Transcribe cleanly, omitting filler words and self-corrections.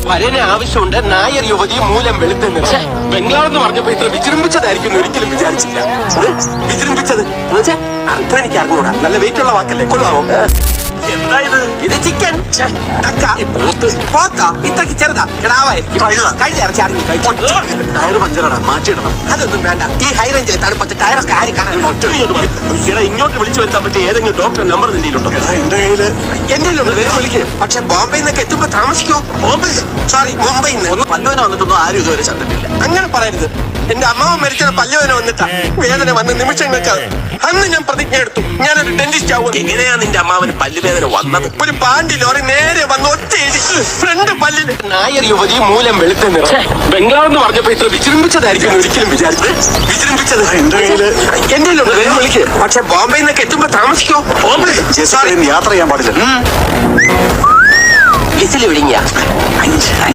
വരന് ആവശ്യമുണ്ട് നായർ യുവതി മൂലം വെളുത്ത നിറം. ബംഗ്ലാവെന്ന് പറഞ്ഞപ്പോ ഇത്ര വിജൃംഭിച്ചതായിരിക്കും ഒരിക്കലും വിചാരിച്ചില്ല. വിജൃംഭിച്ചത് അർത്ഥം എനിക്ക് അറിഞ്ഞൂടാ. നല്ല വെയിറ്റ് ഉള്ള വാക്കല്ലേ, കൊള്ളാമോ? എന്താ ഇത് ചിക്കൻ ഇത്രക്ക് ചെറുതാ കിടാവായിരിക്കും. കഴിഞ്ഞ ഇറച്ചി അറിഞ്ഞു ടയർ പഞ്ചറാണ്, മാറ്റിയിടണം. അതൊന്നും വേണ്ട. ഈ ഹൈ റേഞ്ചിലെ തണുപ്പത്ത് ടയറൊക്കെ ആര് കാണാൻ? ഇങ്ങോട്ട് വിളിച്ചു വരുത്താൻ പറ്റിയ ഏതെങ്കിലും ഡോക്ടർ നമ്പർ നിന്നിട്ടുണ്ടോ? എന്റെ കയ്യിലുണ്ട്, വേറെ വിളിക്കുക. പക്ഷെ ബോംബെയിൽ നിന്നൊക്കെ എത്തുമ്പോ താമസിക്കോ? ബോംബെ മുംബൈയിൽ നിന്ന് പല്ലുവേന വന്നിട്ടൊന്നും ആരും ഇതുവരെ കണ്ടിട്ടില്ല. അങ്ങനെ പറയരുത്. എന്റെ അമ്മാവൻ മരിച്ചത് പല്ലുവേന വന്നിട്ടാ. വേദന വന്ന നിമിഷങ്ങൾക്ക് അന്ന് ഞാൻ പ്രതിജ്ഞ എടുത്തു, ഞാനൊരു ഡെന്റിസ്റ്റ് ആവും. എങ്ങനെയാ നിന്റെ അമ്മാവന് പല്ലുവേദന വന്നത്? ഒരു പാണ്ടി ലോറി നേരെ വന്ന് ഒറ്റ ഫ്രണ്ട് പല്ലിന്. നായർ യുവതി മൂലം വെളുത്ത നിറം. ബംഗ്ലാവെന്ന് പറഞ്ഞപ്പോ ഇത്ര വിജൃംഭിച്ചതായിരിക്കും ഒരിക്കലും വിചാരിച്ചത്. വിജൃംഭിച്ചത് എന്റെ വേറെ വിളിക്കുക. പക്ഷെ ബോംബെയിൽ നിന്നൊക്കെ എത്തുമ്പോ താമസിക്കോ? ബോംബെ യാത്ര ചെയ്യാൻ പാടില്ല. വിസിൽ വിളിങ്ങിയ